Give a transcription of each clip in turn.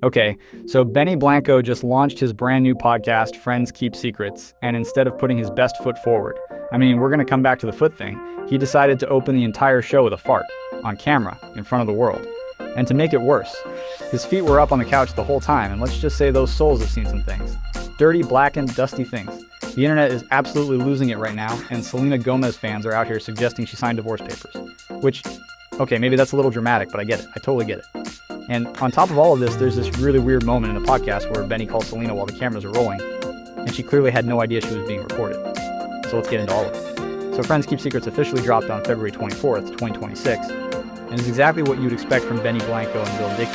Okay, so Benny Blanco just launched his brand new podcast, Friends Keep Secrets, and instead of putting his best foot forward, I mean, we're going to come back to the foot thing, he decided to open the entire show with a fart, on camera, in front of the world. And to make it worse, his feet were up on the couch the whole time, and let's just say those soles have seen some things. Dirty, blackened, dusty things. The internet is absolutely losing it right now, and Selena Gomez fans are out here suggesting she signed divorce papers. Which, okay, maybe that's a little dramatic, but I get it. I totally get it. And on top of all of this, there's this really weird moment in the podcast where Benny calls Selena while the cameras are rolling, and she clearly had no idea she was being recorded. So let's get into all of it. So Friends Keep Secrets officially dropped on February 24th, 2026, and is exactly what you'd expect from Benny Blanco and Lil Dicky,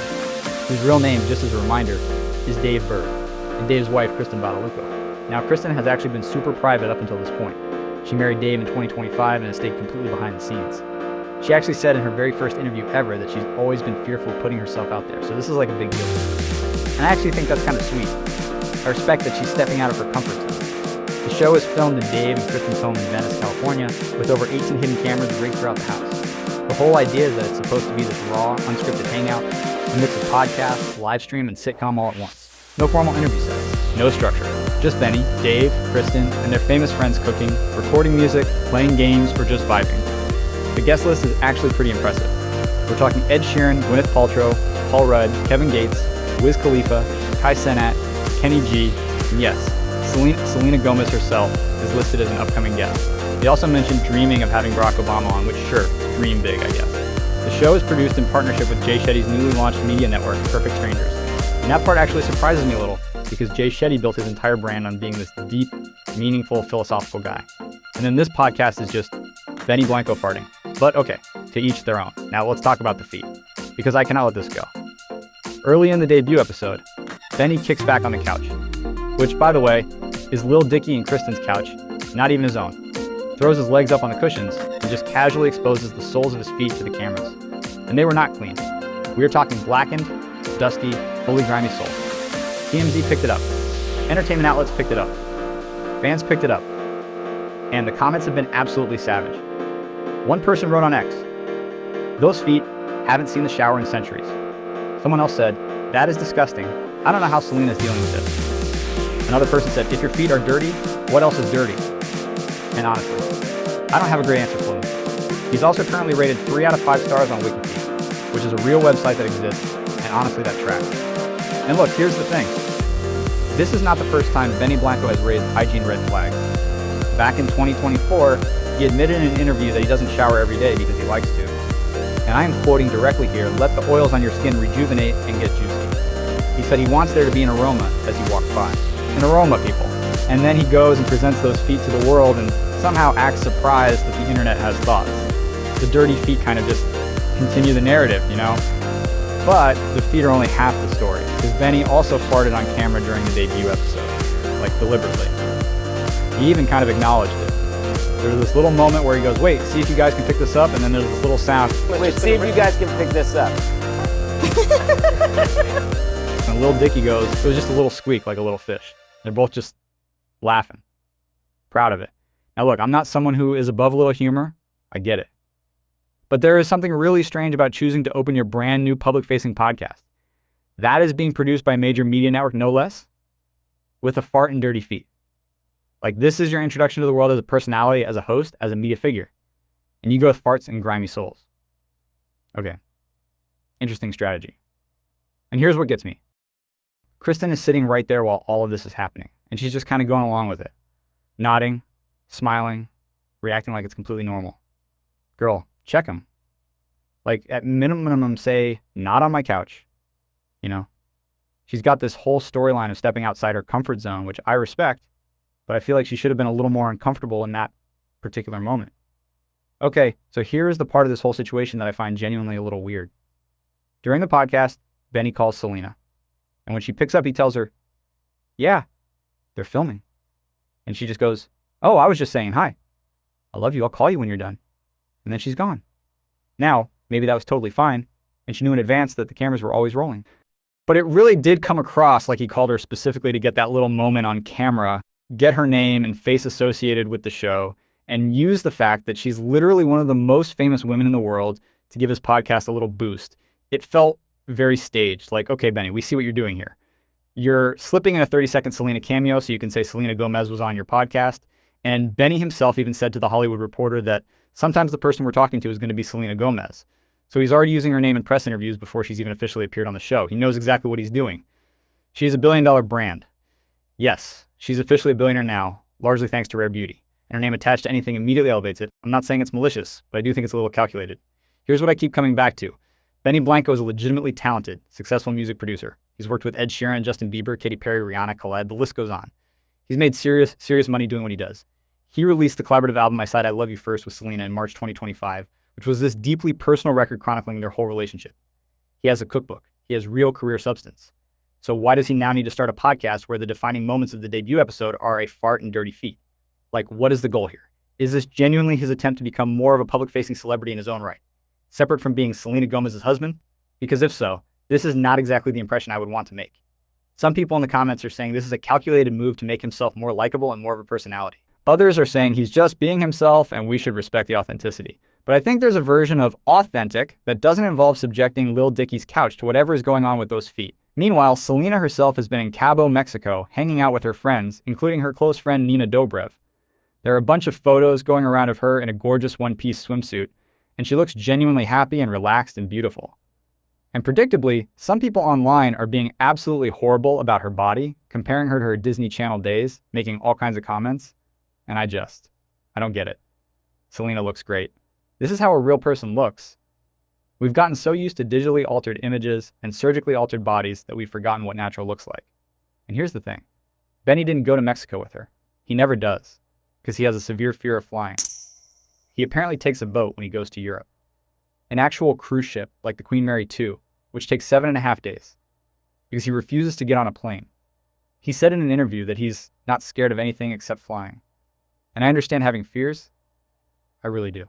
whose real name, just as a reminder, is Dave Burd, and Dave's wife, Kristin Batalucco. Now, Kristin has actually been super private up until this point. She married Dave in 2025 and has stayed completely behind the scenes. She actually said in her very first interview ever that she's always been fearful of putting herself out there, so this is like a big deal for her. And I actually think that's kind of sweet. I respect that she's stepping out of her comfort zone. The show is filmed in Dave and Kristin's home in Venice, California, with over 18 hidden cameras rigged throughout the house. The whole idea is that it's supposed to be this raw, unscripted hangout, a mix of podcast, live stream, and sitcom all at once. No formal interview setups, no structure. Just Benny, Dave, Kristin, and their famous friends cooking, recording music, playing games, or just vibing. The guest list is actually pretty impressive. We're talking Ed Sheeran, Gwyneth Paltrow, Paul Rudd, Kevin Gates, Wiz Khalifa, Kai Cenat, Kenny G, and yes, Selena Gomez herself is listed as an upcoming guest. They also mentioned dreaming of having Barack Obama on, which sure, dream big, I guess. The show is produced in partnership with Jay Shetty's newly launched media network, Perfect Strangers. And that part actually surprises me a little, because Jay Shetty built his entire brand on being this deep, meaningful, philosophical guy. And then this podcast is just Benny Blanco farting. But okay, to each their own. Now let's talk about the feet, because I cannot let this go. Early in the debut episode, Benny kicks back on the couch, which, by the way, is Lil Dicky and Kristin's couch, not even his own. Throws his legs up on the cushions and just casually exposes the soles of his feet to the cameras. And they were not clean. We are talking blackened, dusty, fully grimy soles. TMZ picked it up. Entertainment outlets picked it up. Fans picked it up. And the comments have been absolutely savage. One person wrote on X, "Those feet haven't seen the shower in centuries." Someone else said, "That is disgusting. I don't know how Selena's dealing with this." Another person said, "If your feet are dirty, what else is dirty?" And honestly, I don't have a great answer for him. He's also currently rated 3 out of 5 stars on WikiFeet, which is a real website that exists, and honestly that tracks. And look, here's the thing. This is not the first time Benny Blanco has raised hygiene red flags. Back in 2024, he admitted in an interview that he doesn't shower every day because he likes to. And I am quoting directly here, "Let the oils on your skin rejuvenate and get juicy." He said he wants there to be an aroma as he walks by. An aroma, people. And then he goes and presents those feet to the world and somehow acts surprised that the internet has thoughts. The dirty feet kind of just continue the narrative, you know? But the feet are only half the story, because Benny also farted on camera during the debut episode, like deliberately. He even kind of acknowledged it. There was this little moment where he goes, "Wait, see if you guys can pick this up," and then there's this little sound. Wait, see if you guys can pick this up. And Lil Dicky goes, "It was just a little squeak like a little fish." They're both just laughing. Proud of it. Now look, I'm not someone who is above a little humor. I get it. But there is something really strange about choosing to open your brand new public-facing podcast. That is being produced by a major media network, no less, with a fart and dirty feet. Like, this is your introduction to the world as a personality, as a host, as a media figure. And you go with farts and grimy soles. Okay. Interesting strategy. And here's what gets me. Kristin is sitting right there while all of this is happening. And she's just kind of going along with it. Nodding, smiling, reacting like it's completely normal. Girl, check him. Like, at minimum, say, "Not on my couch." You know? She's got this whole storyline of stepping outside her comfort zone, which I respect. But I feel like she should have been a little more uncomfortable in that particular moment. Okay, so here is the part of this whole situation that I find genuinely a little weird. During the podcast, Benny calls Selena. And when she picks up, he tells her, "Yeah, they're filming." And she just goes, "Oh, I was just saying hi. I love you. I'll call you when you're done." And then she's gone. Now, maybe that was totally fine, and she knew in advance that the cameras were always rolling. But it really did come across like he called her specifically to get that little moment on camera, get her name and face associated with the show, and use the fact that she's literally one of the most famous women in the world to give his podcast a little boost. It felt very staged. Like, okay, Benny, we see what you're doing here. You're slipping in a 30-second Selena cameo so you can say Selena Gomez was on your podcast. And Benny himself even said to The Hollywood Reporter that sometimes the person we're talking to is going to be Selena Gomez. So he's already using her name in press interviews before she's even officially appeared on the show. He knows exactly what he's doing. She's a billion-dollar brand. Yes, she's officially a billionaire now, largely thanks to Rare Beauty. And her name attached to anything immediately elevates it. I'm not saying it's malicious, but I do think it's a little calculated. Here's what I keep coming back to. Benny Blanco is a legitimately talented, successful music producer. He's worked with Ed Sheeran, Justin Bieber, Katy Perry, Rihanna, Khaled, the list goes on. He's made serious money doing what he does. He released the collaborative album I Said I Love You First with Selena in March 2025, which was this deeply personal record chronicling their whole relationship. He has a cookbook. He has real career substance. So why does he now need to start a podcast where the defining moments of the debut episode are a fart and dirty feet? Like, what is the goal here? Is this genuinely his attempt to become more of a public-facing celebrity in his own right, separate from being Selena Gomez's husband? Because if so, this is not exactly the impression I would want to make. Some people in the comments are saying this is a calculated move to make himself more likable and more of a personality. Others are saying he's just being himself and we should respect the authenticity. But I think there's a version of authentic that doesn't involve subjecting Lil Dicky's couch to whatever is going on with those feet. Meanwhile, Selena herself has been in Cabo, Mexico, hanging out with her friends, including her close friend Nina Dobrev. There are a bunch of photos going around of her in a gorgeous one-piece swimsuit, and she looks genuinely happy and relaxed and beautiful. And predictably, some people online are being absolutely horrible about her body, comparing her to her Disney Channel days, making all kinds of comments. And I don't get it. Selena looks great. This is how a real person looks. We've gotten so used to digitally altered images and surgically altered bodies that we've forgotten what natural looks like. And here's the thing. Benny didn't go to Mexico with her. He never does, because he has a severe fear of flying. He apparently takes a boat when he goes to Europe. An actual cruise ship like the Queen Mary 2, which takes 7.5 days, because he refuses to get on a plane. He said in an interview that he's not scared of anything except flying. And I understand having fears. I really do.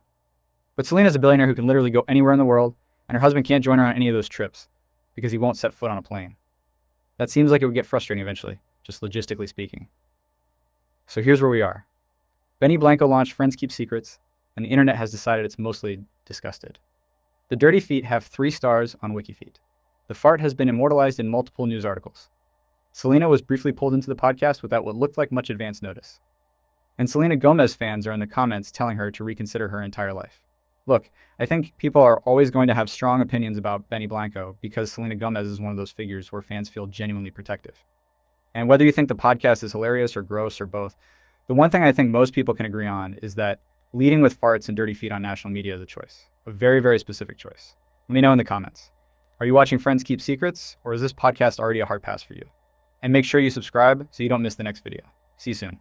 But Selena's a billionaire who can literally go anywhere in the world, and her husband can't join her on any of those trips because he won't set foot on a plane. That seems like it would get frustrating eventually, just logistically speaking. So here's where we are. Benny Blanco launched Friends Keep Secrets, and the internet has decided it's mostly disgusted. The dirty feet have 3 stars on WikiFeet. The fart has been immortalized in multiple news articles. Selena was briefly pulled into the podcast without what looked like much advance notice. And Selena Gomez fans are in the comments telling her to reconsider her entire life. Look, I think people are always going to have strong opinions about Benny Blanco because Selena Gomez is one of those figures where fans feel genuinely protective. And whether you think the podcast is hilarious or gross or both, the one thing I think most people can agree on is that leading with farts and dirty feet on national media is a choice. A very, very specific choice. Let me know in the comments. Are you watching Friends Keep Secrets, or is this podcast already a hard pass for you? And make sure you subscribe so you don't miss the next video. See you soon.